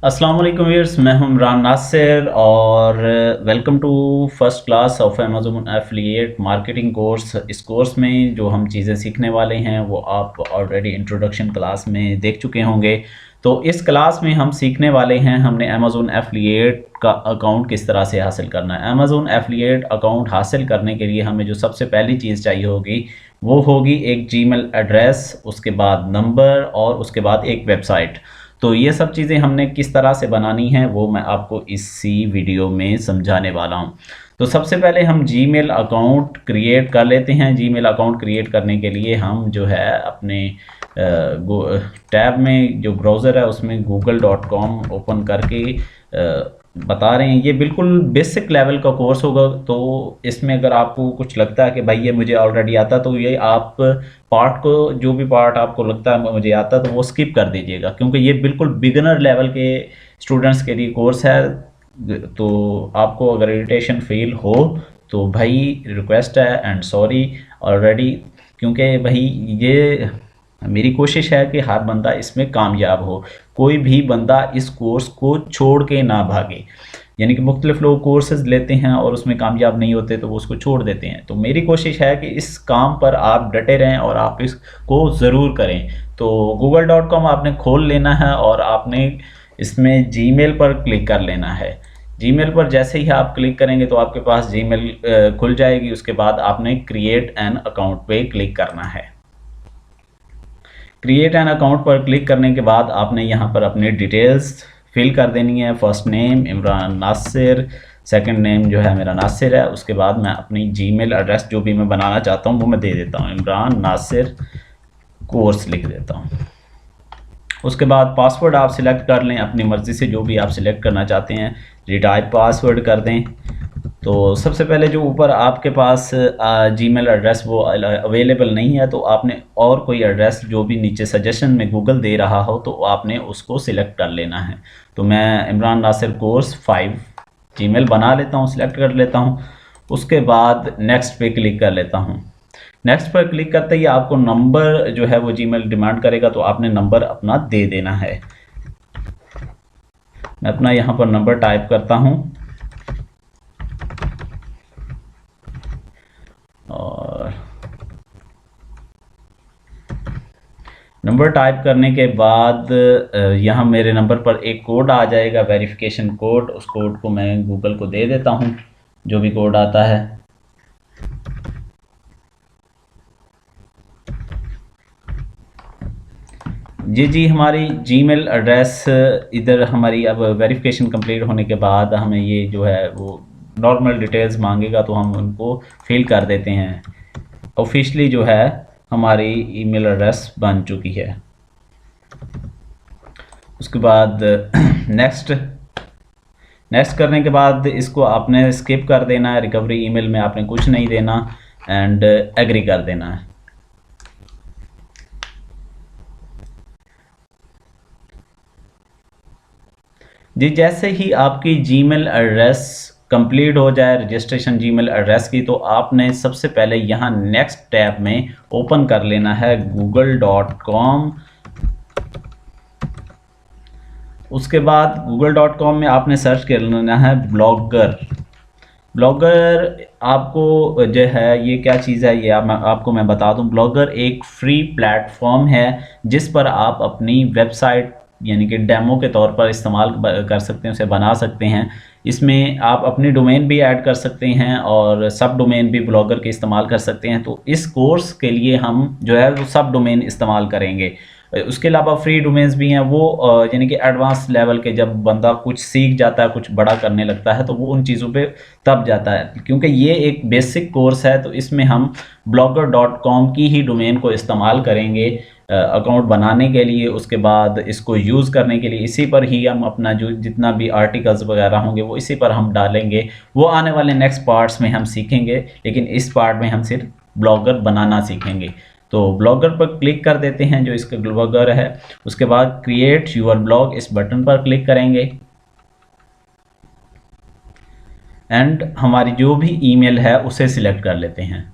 अस्सलाम वालेकुम व्यूअर्स, मैं हूं इमरान नासिर और welcome to first class of Amazon affiliate marketing course. इस कोर्स में जो हम चीज़ें सीखने वाले हैं वो आप ऑलरेडी इंट्रोडक्शन क्लास में देख चुके होंगे। तो इस क्लास में हम सीखने वाले हैं हमने अमेज़न एफिलिएट का अकाउंट किस तरह से हासिल करना है। अमेज़न एफिलिएट अकाउंट हासिल करने के लिए हमें जो सबसे पहली चीज़ चाहिए होगी वो होगी एक जीमेल एड्रेस, उसके बाद नंबर और उसके बाद एक वेबसाइट। तो ये सब चीज़ें हमने किस तरह से बनानी है वो मैं आपको इसी वीडियो में समझाने वाला हूँ। तो सबसे पहले हम जीमेल अकाउंट क्रिएट कर लेते हैं। जीमेल अकाउंट क्रिएट करने के लिए हम जो है अपने टैब में जो ब्राउज़र है उसमें google.com ओपन करके बता रहे हैं। ये बिल्कुल बेसिक लेवल का कोर्स होगा, तो इसमें अगर आपको कुछ लगता है कि भाई ये मुझे ऑलरेडी आता, तो ये आप पार्ट को, जो भी पार्ट आपको लगता है मुझे आता, तो वो स्किप कर दीजिएगा, क्योंकि ये बिल्कुल बिगिनर लेवल के स्टूडेंट्स के लिए कोर्स है। तो आपको अगर इरिटेशन फील हो तो भाई रिक्वेस्ट है एंड सॉरी ऑलरेडी, क्योंकि भाई ये मेरी कोशिश है कि हर बंदा इसमें कामयाब हो, कोई भी बंदा इस कोर्स को छोड़ के ना भागे। यानी कि मुख्तलिफ लोग कोर्सेज लेते हैं और उसमें कामयाब नहीं होते तो वो उसको छोड़ देते हैं। तो मेरी कोशिश है कि इस काम पर आप डटे रहें और आप इसको ज़रूर करें। तो google.com आपने खोल लेना है और आपने इसमें जीमेल पर क्लिक कर लेना है। जीमेल पर जैसे ही आप क्लिक करेंगे तो आपके पास जीमेल खुल जाएगी। उसके बाद आपने क्रिएट एन अकाउंट पे क्लिक करना है। क्रिएट एन अकाउंट पर क्लिक करने के बाद आपने यहाँ पर अपनी डिटेल्स फिल कर देनी है। First name Imran Nasir, second name जो है मेरा नासिर है। उसके बाद मैं अपनी जीमेल एड्रेस जो भी मैं बनाना चाहता हूँ वो मैं दे देता हूँ, इमरान नासिर कोर्स लिख देता हूँ। उसके बाद पासवर्ड आप सिलेक्ट कर लें अपनी मर्ज़ी से, जो भी आप सिलेक्ट करना चाहते हैं। रिटाइप पासवर्ड कर दें। तो सबसे पहले जो ऊपर आपके पास जीमेल एड्रेस वो अवेलेबल नहीं है, तो आपने और कोई एड्रेस जो भी नीचे सजेशन में गूगल दे रहा हो तो आपने उसको सिलेक्ट कर लेना है। तो मैं इमरान नासिर कोर्स 5 जीमेल बना लेता हूँ, सिलेक्ट कर लेता हूँ। उसके बाद नेक्स्ट पे क्लिक कर लेता हूँ। नेक्स्ट पर क्लिक करते ही आपको नंबर जो है वो जीमेल डिमांड करेगा, तो आपने नंबर अपना दे देना है। मैं अपना यहाँ पर नंबर टाइप करता हूँ और नंबर टाइप करने के बाद यहाँ मेरे नंबर पर एक कोड आ जाएगा, वेरिफिकेशन कोड। उस कोड को मैं गूगल को दे देता हूँ, जो भी कोड आता है। जी हमारी जीमेल एड्रेस इधर हमारी अब वेरिफिकेशन कंप्लीट होने के बाद हमें ये जो है वो नॉर्मल डिटेल्स मांगेगा, तो हम उनको फिल कर देते हैं। ऑफिशियली जो है हमारी ईमेल एड्रेस बन चुकी है। उसके बाद नेक्स्ट करने के बाद इसको आपने स्किप कर देना है। रिकवरी ईमेल में आपने कुछ नहीं देना एंड एग्री कर देना है। जी जैसे ही आपकी जीमेल एड्रेस कंप्लीट हो जाए रजिस्ट्रेशन जीमेल एड्रेस की, तो आपने सबसे पहले यहाँ नेक्स्ट टैब में ओपन कर लेना है google.com। उसके बाद google.com में आपने सर्च कर लेना है ब्लॉगर। आपको जो है ये क्या चीज़ है ये आपको मैं बता दूं। ब्लॉगर एक फ्री प्लेटफॉर्म है जिस पर आप अपनी वेबसाइट यानी कि डेमो के तौर पर इस्तेमाल कर सकते हैं, उसे बना सकते हैं। इसमें आप अपनी डोमेन भी ऐड कर सकते हैं और सब डोमेन भी ब्लॉगर के इस्तेमाल कर सकते हैं। तो इस कोर्स के लिए हम जो है वो सब डोमेन इस्तेमाल करेंगे। उसके अलावा फ्री डोमेन्स भी हैं, वो यानी कि एडवांस लेवल के, जब बंदा कुछ सीख जाता है, कुछ बड़ा करने लगता है, तो वो उन चीज़ों पे तब जाता है। क्योंकि ये एक बेसिक कोर्स है तो इसमें हम blogger.com की ही डोमेन को इस्तेमाल करेंगे अकाउंट बनाने के लिए। उसके बाद इसको यूज़ करने के लिए इसी पर ही हम अपना जो जितना भी आर्टिकल्स वगैरह होंगे वो इसी पर हम डालेंगे। वो आने वाले नेक्स्ट पार्ट्स में हम सीखेंगे, लेकिन इस पार्ट में हम सिर्फ ब्लॉगर बनाना सीखेंगे। तो ब्लॉगर पर क्लिक कर देते हैं, जो इसका ब्लॉगर है। उसके बाद क्रिएट यूर ब्लॉग इस बटन पर क्लिक करेंगे एंड हमारी जो भी ईमेल है उसे सिलेक्ट कर लेते हैं।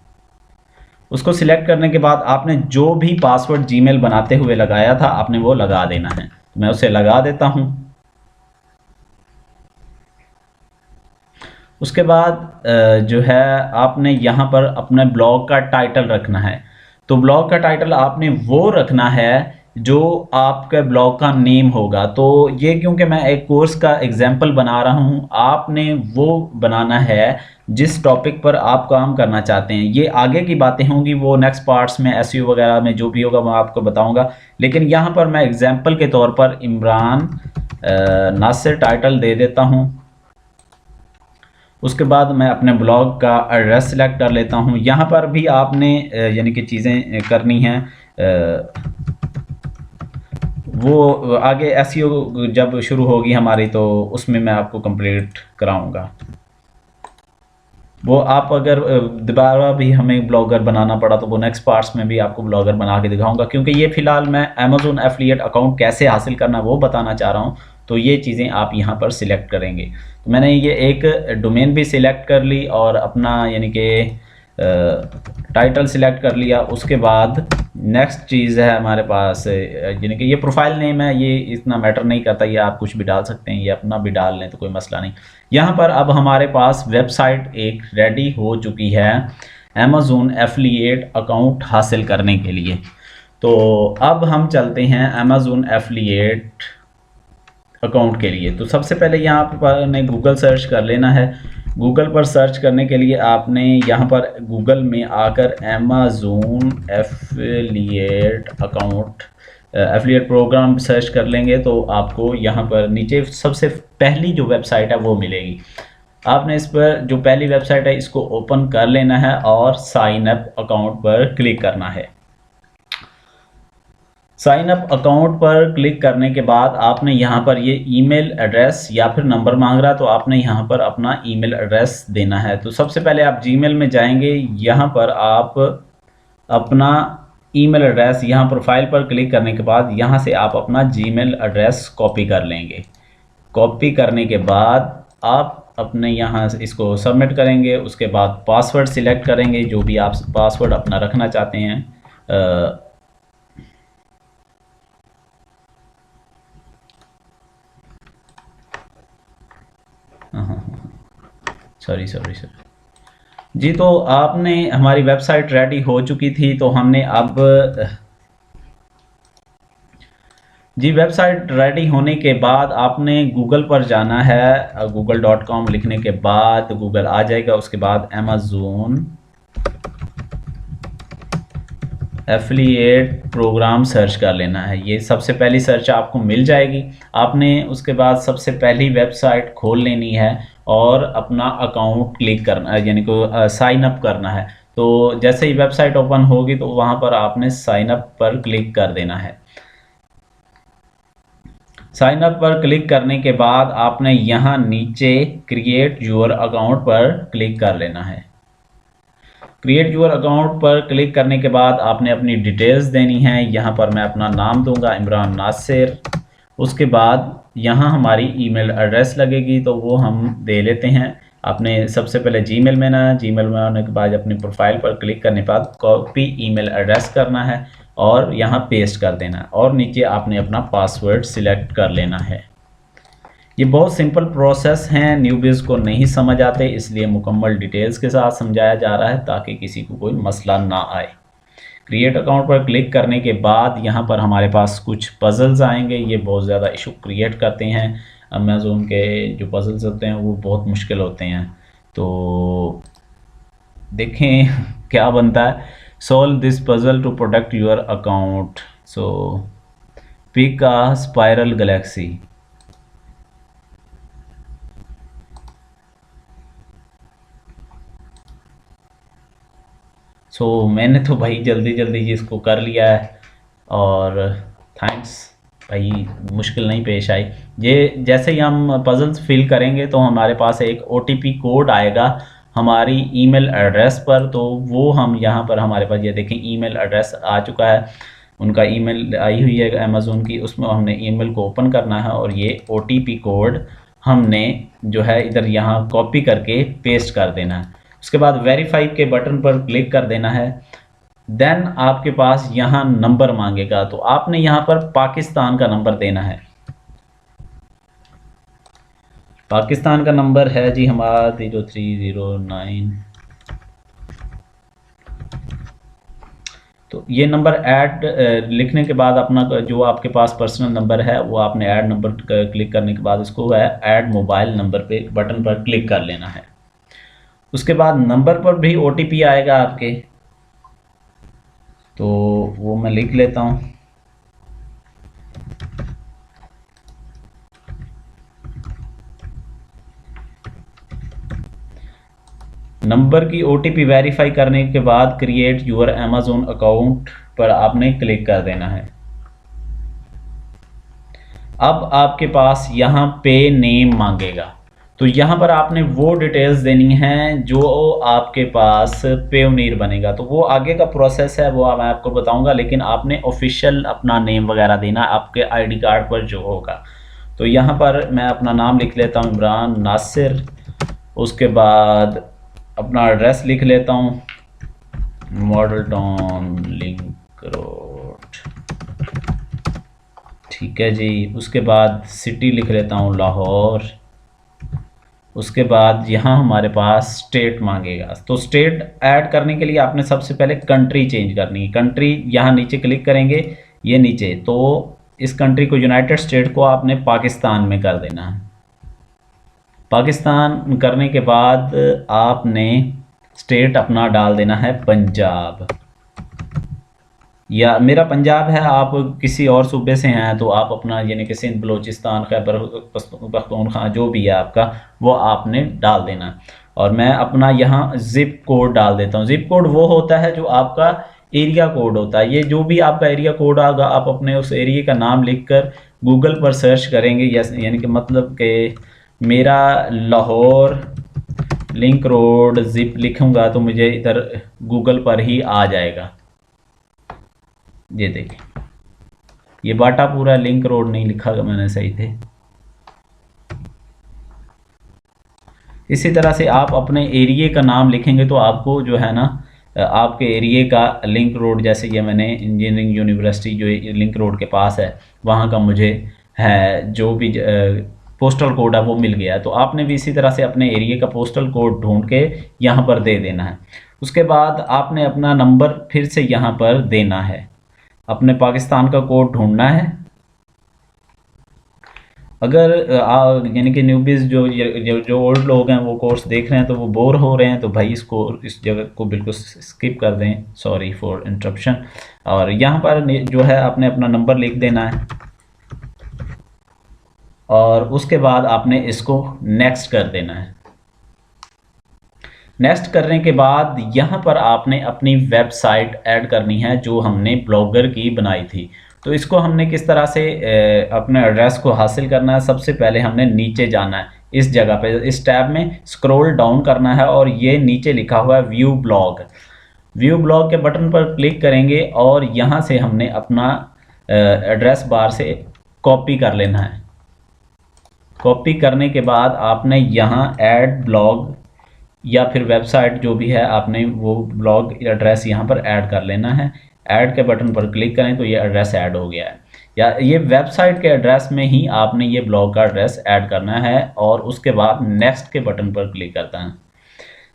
उसको सिलेक्ट करने के बाद आपने जो भी पासवर्ड जीमेल बनाते हुए लगाया था आपने वो लगा देना है। तो मैं उसे लगा देता हूँ। उसके बाद जो है आपने यहाँ पर अपने ब्लॉग का टाइटल रखना है। तो ब्लॉग का टाइटल आपने वो रखना है जो आपके ब्लॉग का नेम होगा। तो ये क्योंकि मैं एक कोर्स का एग्जाम्पल बना रहा हूँ, आपने वो बनाना है जिस टॉपिक पर आप काम करना चाहते हैं। ये आगे की बातें होंगी, वो नेक्स्ट पार्ट्स में एसईओ वगैरह में जो भी होगा मैं आपको बताऊंगा। लेकिन यहाँ पर मैं एग्जाम्पल के तौर पर इमरान नासिर टाइटल दे देता हूँ। उसके बाद मैं अपने ब्लॉग का एड्रेस सेलेक्ट कर लेता हूँ। यहाँ पर भी आपने यानी कि चीज़ें करनी हैं, वो आगे एसईओ जब शुरू होगी हमारी तो उसमें मैं आपको कंप्लीट कराऊंगा। वो आप अगर दोबारा भी हमें ब्लॉगर बनाना पड़ा तो वो नेक्स्ट पार्ट्स में भी आपको ब्लॉगर बना के दिखाऊंगा, क्योंकि ये फ़िलहाल मैं अमेज़न एफिलिएट अकाउंट कैसे हासिल करना वो बताना चाह रहा हूँ। तो ये चीज़ें आप यहाँ पर सिलेक्ट करेंगे। तो मैंने ये एक डोमेन भी सिलेक्ट कर ली और अपना यानी कि टाइटल सिलेक्ट कर लिया। उसके बाद नेक्स्ट चीज़ है हमारे पास यानी कि ये प्रोफाइल नेम है, ये इतना मैटर नहीं करता, ये आप कुछ भी डाल सकते हैं, ये अपना भी डाल लें तो कोई मसला नहीं। यहाँ पर अब हमारे पास वेबसाइट एक रेडी हो चुकी है अमेज़न एफिलिएट अकाउंट हासिल करने के लिए। तो अब हम चलते हैं अमेज़न एफिलिएट अकाउंट के लिए। तो सबसे पहले यहाँ पर ने गूगल सर्च कर लेना है। गूगल पर सर्च करने के लिए आपने यहाँ पर गूगल में आकर Amazon affiliate account affiliate programme search कर लेंगे तो आपको यहाँ पर नीचे सबसे पहली जो वेबसाइट है वो मिलेगी। आपने इस पर जो पहली वेबसाइट है इसको ओपन कर लेना है और साइन अप अकाउंट पर क्लिक करना है। साइन अप अकाउंट पर क्लिक करने के बाद आपने यहाँ पर ये ईमेल एड्रेस या फिर नंबर मांग रहा है तो आपने यहाँ पर अपना ईमेल एड्रेस देना है। तो सबसे पहले आप जीमेल में जाएंगे, यहाँ पर आप अपना ईमेल एड्रेस यहाँ प्रोफाइल पर क्लिक करने के बाद यहाँ से आप अपना जीमेल एड्रेस कॉपी कर लेंगे। कॉपी करने के बाद आप अपने यहाँ इसको सबमिट करेंगे। उसके बाद पासवर्ड सिलेक्ट करेंगे, जो भी आप पासवर्ड अपना रखना चाहते हैं। सॉरी जी। तो आपने हमारी वेबसाइट रेडी हो चुकी थी, तो हमने अब जी वेबसाइट रेडी होने के बाद आपने गूगल पर जाना है। google.com लिखने के बाद गूगल आ जाएगा। उसके बाद अमेज़न एफिलिएट प्रोग्राम सर्च कर लेना है। ये सबसे पहली सर्च आपको मिल जाएगी। आपने उसके बाद सबसे पहली वेबसाइट खोल लेनी है और अपना अकाउंट क्लिक करना है, यानी कि साइन अप करना है। तो जैसे ही वेबसाइट ओपन होगी तो वहाँ पर आपने साइन अप पर क्लिक कर देना है। साइन अप पर क्लिक करने के बाद आपने यहाँ नीचे क्रिएट योर अकाउंट पर क्लिक कर लेना है। क्रिएट योर अकाउंट पर क्लिक करने के बाद आपने अपनी डिटेल्स देनी है। यहाँ पर मैं अपना नाम दूंगा इमरान नासिर। उसके बाद यहाँ हमारी ईमेल एड्रेस लगेगी तो वो हम दे लेते हैं। आपने सबसे पहले जीमेल में ना, जीमेल में आने के बाद अपनी प्रोफाइल पर क्लिक करने के बाद कॉपी ईमेल एड्रेस करना है और यहाँ पेस्ट कर देना है और नीचे आपने अपना पासवर्ड सिलेक्ट कर लेना है। ये बहुत सिंपल प्रोसेस हैं, न्यूबीज़ को नहीं समझ आते, इसलिए मुकम्मल डिटेल्स के साथ समझाया जा रहा है ताकि किसी को कोई मसला ना आए। क्रिएट अकाउंट पर क्लिक करने के बाद यहाँ पर हमारे पास कुछ पजल्स आएंगे। ये बहुत ज़्यादा इशू क्रिएट करते हैं। अमेज़न के जो पजल्स होते हैं वो बहुत मुश्किल होते हैं। तो देखें क्या बनता है। Solve this puzzle to protect your account, so pick a spiral galaxy. मैंने तो भाई जल्दी जल्दी इसको कर लिया है और थैंक्स भाई, मुश्किल नहीं पेश आई। ये जैसे ही हम पजल्स फिल करेंगे तो हमारे पास एक OTP कोड आएगा हमारी ईमेल एड्रेस पर। तो वो हम यहाँ पर हमारे पास ये देखें ईमेल एड्रेस आ चुका है, उनका ईमेल आई हुई है अमेज़न की। उसमें हमने ईमेल को ओपन करना है और ये OTP कोड हमने जो है इधर यहाँ कॉपी करके पेस्ट कर देना है। उसके बाद वेरीफाई के बटन पर क्लिक कर देना है। देन आपके पास यहाँ नंबर मांगेगा तो आपने यहाँ पर पाकिस्तान का नंबर देना है। पाकिस्तान का नंबर है जी हमारा 0309। तो ये नंबर ऐड लिखने के बाद अपना जो आपके पास पर्सनल नंबर है वो आपने ऐड नंबर क्लिक करने के बाद इसको है ऐड मोबाइल नंबर पे बटन पर क्लिक कर लेना है। उसके बाद नंबर पर भी ओटीपी आएगा आपके, तो वो मैं लिख लेता हूँ। नंबर की ओटीपी वेरीफाई करने के बाद क्रिएट यूर अमेज़न अकाउंट पर आपने क्लिक कर देना है। अब आपके पास यहाँ पे नेम मांगेगा, तो यहाँ पर आपने वो डिटेल्स देनी हैं जो आपके पास पेयोनीर बनेगा। तो वो आगे का प्रोसेस है, वो मैं आपको बताऊंगा, लेकिन आपने ऑफिशियल अपना नेम वगैरह देना आपके आईडी कार्ड पर जो होगा। तो यहाँ पर मैं अपना नाम लिख लेता हूँ इमरान नासिर। उसके बाद अपना एड्रेस लिख लेता हूँ मॉडल टाउन लिंक रोड, ठीक है जी। उसके बाद सिटी लिख लेता हूँ लाहौर। उसके बाद यहाँ हमारे पास स्टेट मांगेगा, तो स्टेट ऐड करने के लिए आपने सबसे पहले कंट्री चेंज करनी है। कंट्री यहाँ नीचे क्लिक करेंगे, ये नीचे, तो इस कंट्री को यूनाइटेड स्टेट को आपने पाकिस्तान में कर देना है। पाकिस्तान करने के बाद आपने स्टेट अपना डाल देना है पंजाब, या मेरा पंजाब है, आप किसी और सूबे से हैं तो आप अपना यानी कि सिंध, बलूचिस्तान, खैबर पख्तूनख्वा जो भी है आपका वो आपने डाल देना। और मैं अपना यहाँ ज़िप कोड डाल देता हूँ। ज़िप कोड वो होता है जो आपका एरिया कोड होता है। ये जो भी आपका एरिया कोड आएगा आप अपने उस एरिया का नाम लिखकर गूगल पर सर्च करेंगे, यानी कि मतलब कि मेरा लाहौर लिंक रोड ज़िप लिखूँगा तो मुझे इधर गूगल पर ही आ जाएगा। ये देखिए, ये बाटा पूरा लिंक रोड नहीं लिखा मैंने सही थे। इसी तरह से आप अपने एरिया का नाम लिखेंगे तो आपको जो है ना आपके एरिया का लिंक रोड, जैसे ये मैंने इंजीनियरिंग यूनिवर्सिटी जो लिंक रोड के पास है वहाँ का मुझे है जो भी पोस्टल कोड है वो मिल गया। तो आपने भी इसी तरह से अपने एरिया का पोस्टल कोड ढूंढ के यहाँ पर दे देना है। उसके बाद आपने अपना नंबर फिर से यहाँ पर देना है, अपने पाकिस्तान का कोड ढूंढना है। अगर यानी कि न्यूबीज़ जो ओल्ड लोग हैं वो कोर्स देख रहे हैं तो वो बोर हो रहे हैं, तो भाई इस जगह को बिल्कुल स्किप कर दें, सॉरी फॉर इंटरप्शन। और यहाँ पर जो है आपने अपना नंबर लिख देना है और उसके बाद आपने इसको नेक्स्ट कर देना है। नेक्स्ट करने के बाद यहाँ पर आपने अपनी वेबसाइट ऐड करनी है जो हमने ब्लॉगर की बनाई थी। तो इसको हमने किस तरह से अपने एड्रेस को हासिल करना है, सबसे पहले हमने नीचे जाना है, इस जगह पे इस टैब में स्क्रॉल डाउन करना है और ये नीचे लिखा हुआ है व्यू ब्लॉग। व्यू ब्लॉग के बटन पर क्लिक करेंगे और यहाँ से हमने अपना एड्रेस बार से कॉपी कर लेना है। कॉपी करने के बाद आपने यहाँ ऐड ब्लॉग या फिर वेबसाइट जो भी है आपने वो ब्लॉग एड्रेस यहाँ पर ऐड कर लेना है। ऐड के बटन पर क्लिक करें तो ये एड्रेस ऐड हो गया है, या ये वेबसाइट के एड्रेस में ही आपने ये ब्लॉग का एड्रेस ऐड करना है और उसके बाद नेक्स्ट के बटन पर क्लिक करता है।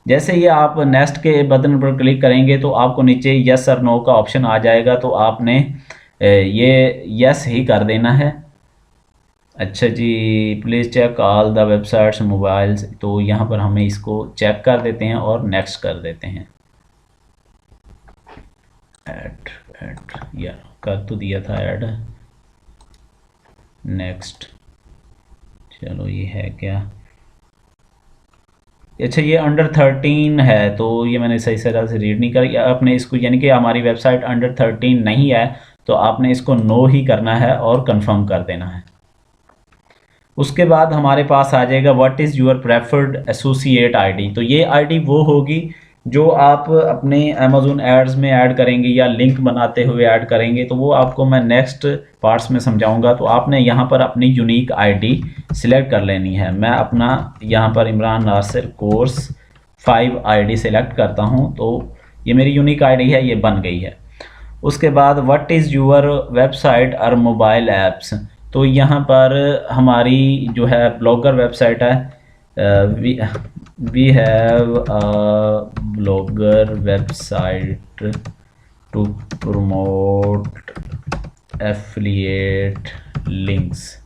जैसे ही आप नेक्स्ट के बटन पर क्लिक करेंगे तो आपको नीचे यस और नो का ऑप्शन आ जाएगा, तो आपने ये यस ही कर देना है। अच्छा जी, please check all the websites mobiles, तो यहाँ पर हमें इसको चेक कर देते हैं और नेक्स्ट कर देते हैं। ऐड या कर तो दिया था ऐड, नेक्स्ट, चलो ये है क्या, अच्छा ये अंडर 13 है, तो ये मैंने सही तरह से रीड नहीं कर आपने इसको, यानी कि हमारी वेबसाइट अंडर 13 नहीं है तो आपने इसको नो ही करना है और कंफर्म कर देना है। उसके बाद हमारे पास आ जाएगा what is your preferred associate ID. तो ये आईडी वो होगी जो आप अपने अमेज़न एड्स में ऐड करेंगे या लिंक बनाते हुए ऐड करेंगे, तो वो आपको मैं नेक्स्ट पार्ट्स में समझाऊंगा। तो आपने यहाँ पर अपनी यूनिक आईडी सिलेक्ट कर लेनी है। मैं अपना यहाँ पर Imran Nasir course 5 ID select करता हूँ, तो ये मेरी यूनिक आईडी है, ये बन गई है। उसके बाद व्हाट इज़ योर वेबसाइट और मोबाइल ऐप्स, तो यहाँ पर हमारी जो है ब्लॉगर वेबसाइट है, we have a blogger website to promote affiliate links.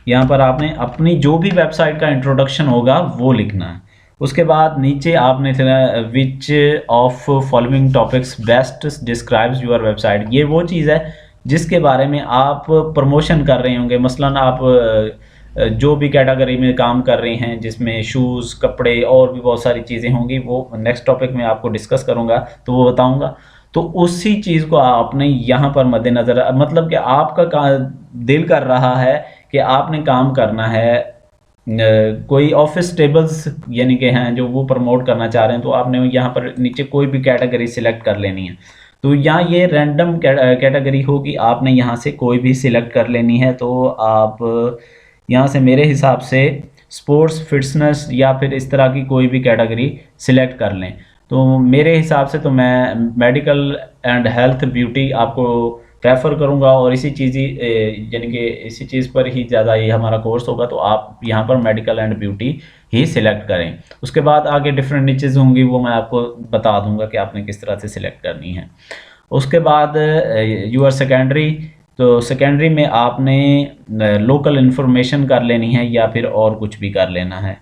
यहाँ पर आपने अपनी जो भी वेबसाइट का इंट्रोडक्शन होगा वो लिखना है। उसके बाद नीचे आपने which of following topics best describes your website. ये वो चीज़ है जिसके बारे में आप प्रमोशन कर रहे होंगे। मसलन आप जो भी कैटेगरी में काम कर रहे हैं जिसमें शूज़, कपड़े और भी बहुत सारी चीज़ें होंगी, वो नेक्स्ट टॉपिक में आपको डिस्कस करूँगा तो वो बताऊँगा। तो उसी चीज़ को आपने यहाँ पर मद्देनज़र, मतलब कि आपका दिल कर रहा है कि आपने काम करना है, कोई ऑफिस टेबल्स यानी कि हैं जो वो प्रमोट करना चाह रहे हैं, तो आपने यहाँ पर नीचे कोई भी कैटेगरी सिलेक्ट कर लेनी है। तो यहाँ ये रैंडम कैटेगरी होगी, आपने यहाँ से कोई भी सिलेक्ट कर लेनी है। तो आप यहाँ से मेरे हिसाब से स्पोर्ट्स, फिटनेस या फिर इस तरह की कोई भी कैटेगरी सिलेक्ट कर लें। तो मेरे हिसाब से तो मैं मेडिकल एंड हेल्थ ब्यूटी आपको प्रेफर करूँगा और इसी चीज़ यानी कि इसी चीज़ पर ही ज़्यादा ये हमारा कोर्स होगा। तो आप यहाँ पर medical and beauty he select करें। उसके बाद आगे डिफरेंट नीचेज होंगी, वो मैं आपको बता दूंगा कि आपने किस तरह से सिलेक्ट करनी है। उसके बाद यूआर सेकेंडरी, तो सेकेंडरी में आपने लोकल इन्फॉर्मेशन कर लेनी है या फिर और कुछ भी कर लेना है।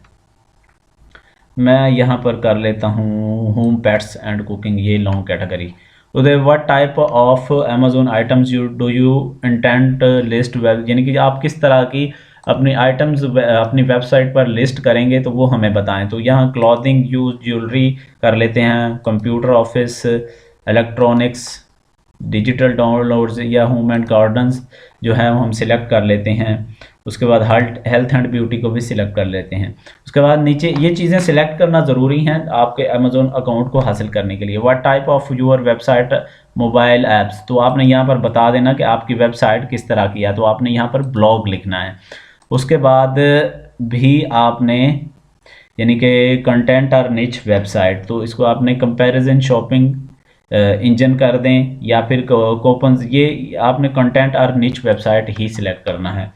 मैं यहाँ पर कर लेता हूँ होम, पेट्स एंड कुकिंग, ये लॉन्ग कैटेगरी। तो what type of Amazon items do you intent list web, यानी कि आप किस तरह की अपनी आइटम्स अपनी वेबसाइट पर लिस्ट करेंगे तो वो हमें बताएं। तो यहाँ क्लॉथिंग, यूज, ज्वेलरी कर लेते हैं, computer, office, electronics, digital downloads या होम एंड गार्डन्स जो है वो हम सिलेक्ट कर लेते हैं। उसके बाद हेल्थ एंड ब्यूटी को भी सिलेक्ट कर लेते हैं। उसके बाद नीचे ये चीज़ें सिलेक्ट करना ज़रूरी हैं आपके अमेजोन अकाउंट को हासिल करने के लिए। What type of your website mobile apps, तो आपने यहाँ पर बता देना कि आपकी वेबसाइट किस तरह की है, तो आपने यहाँ पर ब्लॉग लिखना है। उसके बाद भी आपने यानी कि कंटेंट और निच वेबसाइट, तो इसको आपने कंपैरिजन शॉपिंग इंजन कर दें या फिर कूपन्स, ये आपने कंटेंट और निच वेबसाइट ही सिलेक्ट करना है।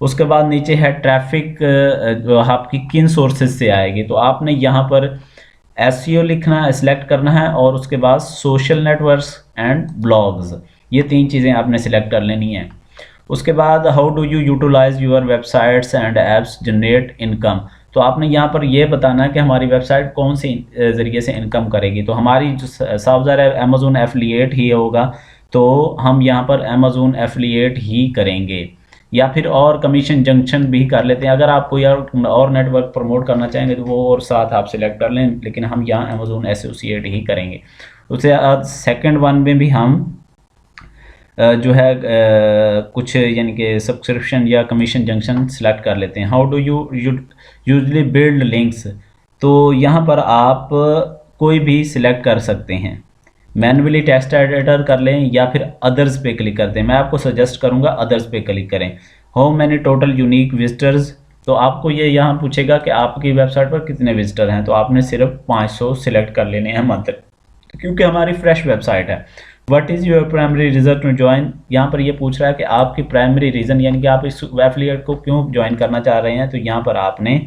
उसके बाद नीचे है ट्रैफिक आपकी किन सोर्सेज से आएगी, तो आपने यहाँ पर एसईओ लिखना है, सिलेक्ट करना है, और उसके बाद सोशल नेटवर्क्स एंड ब्लॉग्स, ये तीन चीज़ें आपने सिलेक्ट कर लेनी है। उसके बाद how do you utilise your websites and apps generate income, तो आपने यहाँ पर ये बताना है कि हमारी वेबसाइट कौन सी ज़रिए से इनकम करेगी। तो हमारी जो साफ ज़ाहिर है अमेजोन एफिलिएट ही होगा, तो हम यहाँ पर अमेजोन एफिलिएट ही करेंगे, या फिर और कमीशन जंक्शन भी कर लेते हैं। अगर आप कोई और नेटवर्क प्रमोट करना चाहेंगे तो वो और साथ आप सिलेक्ट कर लें, लेकिन हम यहाँ अमेजोन एसोसिएट ही करेंगे। उससे सेकंड वन में भी हम जो है कुछ यानी कि सब्सक्रिप्शन या कमीशन जंक्शन सेलेक्ट कर लेते हैं। How do you usually build links, तो यहाँ पर आप कोई भी सिलेक्ट कर सकते हैं, मैनुअली टेक्स्ट एडिटर कर लें या फिर अदर्स पे क्लिक करते हैं। मैं आपको सजेस्ट करूँगा अदर्स पे क्लिक करें। How many total unique visitors, तो आपको ये यहाँ पूछेगा कि आपकी वेबसाइट पर कितने विजिटर हैं, तो आपने सिर्फ 500 सिलेक्ट कर लेने हैं मंथ, क्योंकि हमारी फ्रेश वेबसाइट है। What is your primary reason to join, यहाँ पर ये पूछ रहा है कि आपकी प्राइमरी रीज़न यानी कि आप इस एफिलिएट को क्यों ज्वाइन करना चाह रहे हैं। तो यहाँ पर आपने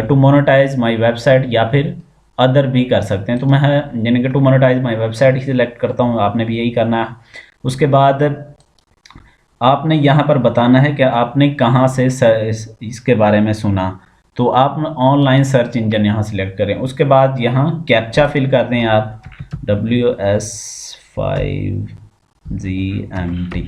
टू मोनेटाइज माई वेबसाइट या फिर अदर भी कर सकते हैं। तो मैं यानी कि टू मोनेटाइज माई वेबसाइट ही सिलेक्ट करता हूँ, आपने भी यही करना है। उसके बाद आपने यहाँ पर बताना है कि आपने कहाँ से इसके बारे में सुना, तो आप ऑनलाइन सर्च इंजन यहाँ सिलेक्ट करें। उसके बाद यहाँ कैप्चा फिल कर दें आप, WS5GMT,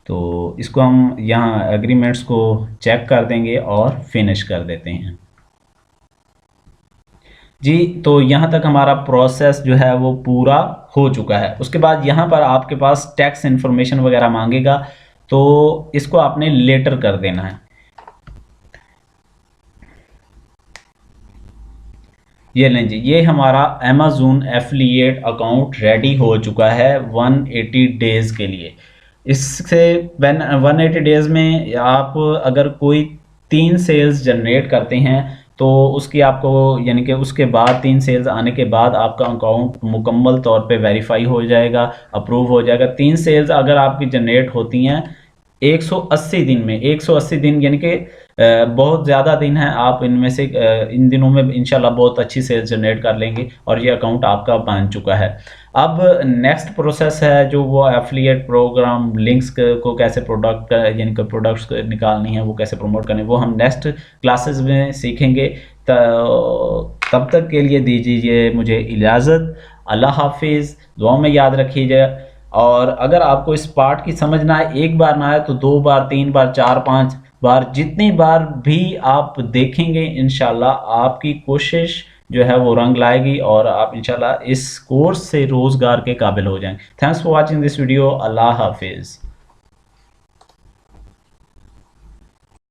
तो इसको हम यहाँ एग्रीमेंट्स को चेक कर देंगे और फिनिश कर देते हैं जी। तो यहाँ तक हमारा प्रोसेस जो है वो पूरा हो चुका है। उसके बाद यहाँ पर आपके पास टैक्स इन्फॉर्मेशन वगैरह मांगेगा, तो इसको आपने लेटर कर देना है। ये लें जी, ये हमारा अमेजोन एफिलिएट अकाउंट रेडी हो चुका है 180 डेज़ के लिए। इससे 180 डेज़ में आप अगर कोई 3 सेल्स जनरेट करते हैं तो उसकी आपको यानी कि उसके बाद 3 सेल्स आने के बाद आपका अकाउंट मुकम्मल तौर पे वेरीफाई हो जाएगा, अप्रूव हो जाएगा। 3 सेल्स अगर आपकी जनरेट होती हैं 180 दिन में, 180 दिन यानी कि बहुत ज़्यादा दिन है, आप इनमें से इन दिनों में इंशाल्लाह बहुत अच्छी सेल्स जनरेट कर लेंगे और ये अकाउंट आपका बन चुका है। अब नेक्स्ट प्रोसेस है जो वो एफिलिएट प्रोग्राम लिंक्स को कैसे प्रोडक्ट यानी कि प्रोडक्ट्स निकालनी है, वो कैसे प्रमोट करनी है, वो हम नेक्स्ट क्लासेस में सीखेंगे। तब तक के लिए दीजिए मुझे इजाज़त। अल्लाह हाफिज़। दुआ में याद रखिएगा। और अगर आपको इस पार्ट की समझ ना आए, एक बार ना आए तो 2 बार, 3 बार, 4, 5 बार, जितनी बार भी आप देखेंगे इंशाल्लाह आपकी कोशिश जो है वो रंग लाएगी और आप इंशाल्लाह इस कोर्स से रोज़गार के काबिल हो जाएंगे। Thanks for watching this video. Allah हाफिज़।